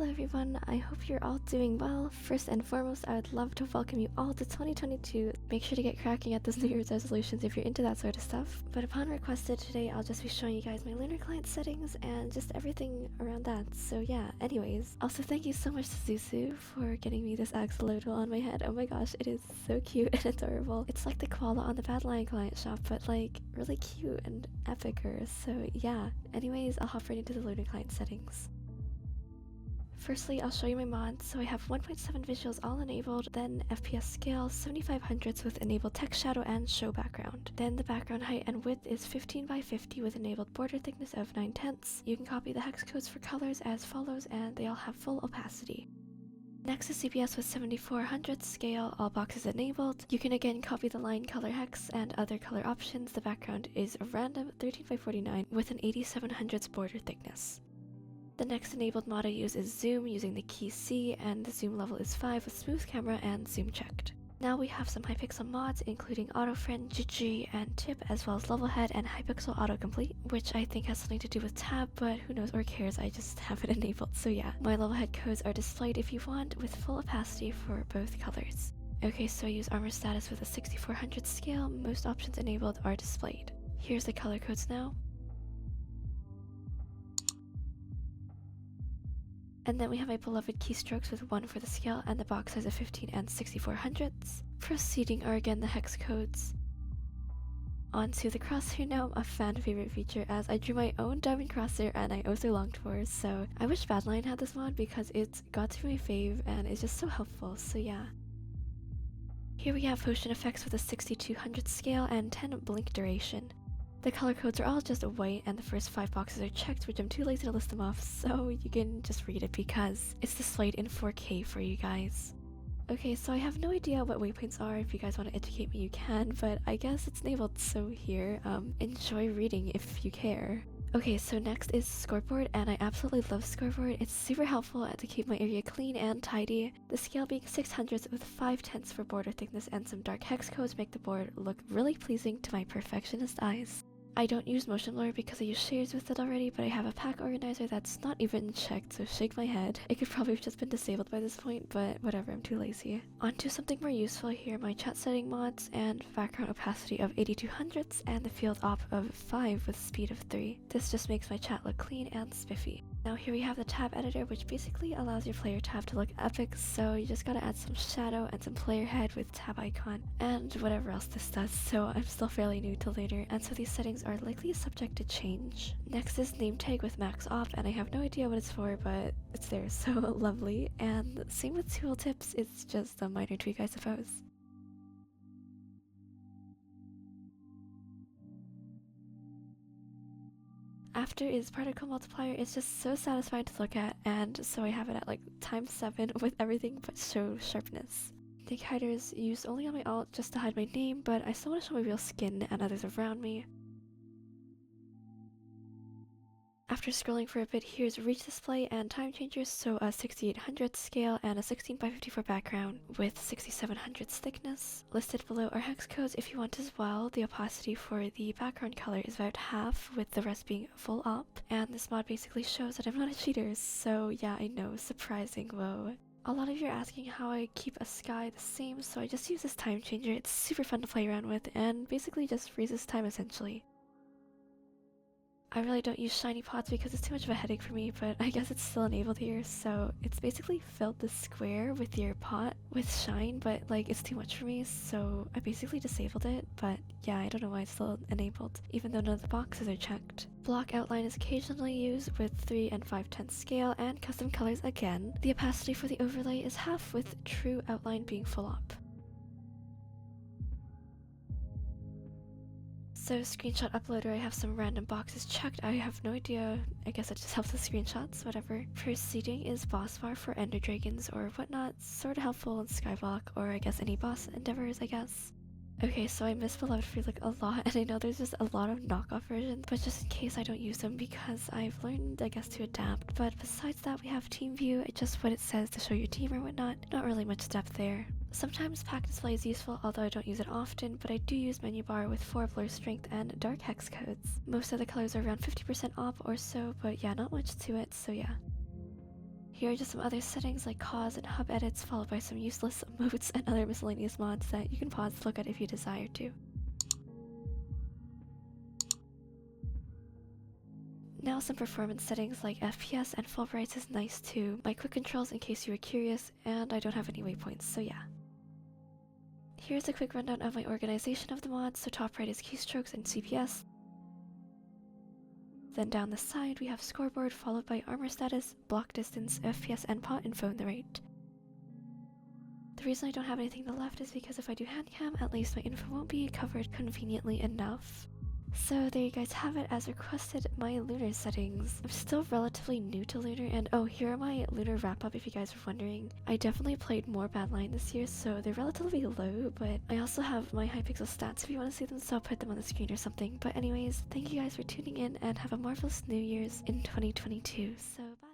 Hello everyone, I hope you're all doing well. First and foremost, I would love to welcome you all to 2022. Make sure to get cracking at those New Year's resolutions if you're into that sort of stuff. But upon requested, today I'll just be showing you guys my Lunar client settings and just everything around that. So yeah, anyways. Also thank you so much to Zuzu for getting me this axolotl on my head. Oh my gosh, it is so cute and adorable. It's like the koala on the Badlion client shop, but like really cute and epicer. So yeah, anyways, I'll hop right into the Lunar client settings. Firstly, I'll show you my mods. So I have 1.7 visuals all enabled, then FPS scale 7500s with enabled text shadow and show background. Then the background height and width is 15 by 50 with enabled border thickness of 9/10. You can copy the hex codes for colors as follows, and they all have full opacity. Next is CPS with 7400 scale, all boxes enabled. You can again copy the line color hex and other color options. The background is a random 13 by 49 with an 8700s border thickness. The next enabled mod I use is zoom using the key C, and the zoom level is 5 with smooth camera and zoom checked. Now we have some hypixel mods including autofriend, GG, and tip, as well as level head and hypixel autocomplete, which I think has something to do with tab, but who knows or cares, I just have it enabled. So yeah, my level head codes are displayed if you want with full opacity for both colors. Okay, so I use armor status with a 6400 scale, most options enabled are displayed. Here's the color codes now. And then we have my beloved keystrokes with 1 for the scale and the box size of 15 and 6400s. Proceeding are again the hex codes. Onto the crosshair now, a fan favorite feature as I drew my own diamond crosshair and I also longed for, so I wish Badlion had this mod because it's got to be my fave and it's just so helpful, so yeah. Here we have potion effects with a 6200 scale and 10 blink duration. The color codes are all just white and the first 5 boxes are checked, which I'm too lazy to list them off, so you can just read it because it's displayed in 4K for you guys. Okay, so I have no idea what waypoints are. If you guys want to educate me you can, but I guess it's enabled, so here, enjoy reading if you care. Okay, so next is scoreboard, and I absolutely love scoreboard. It's super helpful to keep my area clean and tidy. The scale being 600s with 5/10 for border thickness and some dark hex codes make the board look really pleasing to my perfectionist eyes. I don't use motion blur because I use shaders with it already, but I have a pack organizer that's not even checked, so shake my head. It could probably have just been disabled by this point, but whatever, I'm too lazy. Onto something more useful here, my chat setting mods and background opacity of 8200s and the field op of 5 with speed of 3. This just makes my chat look clean and spiffy. Now here we have the tab editor, which basically allows your player tab to look epic, so you just gotta add some shadow and some player head with tab icon and whatever else this does, so I'm still fairly new to later, and so these settings are likely subject to change. Next is name tag with max op, and I have no idea what it's for, but it's there, so lovely. And same with tooltips, it's just a minor tweak I suppose. After is particle multiplier. It's just so satisfying to look at, and so I have it at like ×7 with everything but show sharpness. Dig hider is used only on my alt just to hide my name, but I still want to show my real skin and others around me. After scrolling for a bit, here's reach display and time changers, so a 6800 scale and a 16 by 54 background with 6700s thickness. Listed below are hex codes if you want as well. The opacity for the background color is about half, with the rest being full up, and this mod basically shows that I'm not a cheater, so yeah, I know, surprising, whoa. A lot of you are asking how I keep a sky the same, so I just use this time changer. It's super fun to play around with and basically just freezes time essentially. I really don't use shiny pots because it's too much of a headache for me, but I guess it's still enabled here, so it's basically filled the square with your pot with shine, but like it's too much for me, so I basically disabled it, but yeah, I don't know why it's still enabled, even though none of the boxes are checked. Block outline is occasionally used with 3 and 5/10 scale and custom colors again. The opacity for the overlay is half, with true outline being full up. So screenshot uploader, I have some random boxes checked. I have no idea, I guess it just helps with screenshots, whatever. Proceeding is boss bar for ender dragons or whatnot, sorta helpful in skyblock, or I guess any boss endeavors, I guess. Okay, so I miss beloved for like a lot, and I know there's just a lot of knockoff versions, but just in case I don't use them because I've learned, I guess, to adapt. But besides that, we have team view, just what it says to show your team or whatnot. Not really much depth there. Sometimes pack display is useful, although I don't use it often, but I do use menu bar with 4 blur strength and dark hex codes. Most of the colors are around 50% off or so, but yeah, not much to it, so yeah. Here are just some other settings like cause and hub edits, followed by some useless emotes and other miscellaneous mods that you can pause to look at if you desire to. Now some performance settings like FPS and full brights is nice too. My quick controls in case you were curious, and I don't have any waypoints, so yeah. Here's a quick rundown of my organization of the mods. So top right is keystrokes and CPS. Then down the side we have scoreboard, followed by armor status, block distance, FPS endpoint, and phone rate. The reason I don't have anything to the left is because if I do handcam, at least my info won't be covered conveniently enough. So there you guys have it, as requested, my Lunar settings. I'm still relatively new to Lunar, and oh, here are my Lunar wrap-up if you guys were wondering. I definitely played more badlion this year, so they're relatively low, but I also have my hypixel stats if you want to see them, so I'll put them on the screen or something. But anyways, thank you guys for tuning in, and have a marvelous New Year's in 2022, so bye!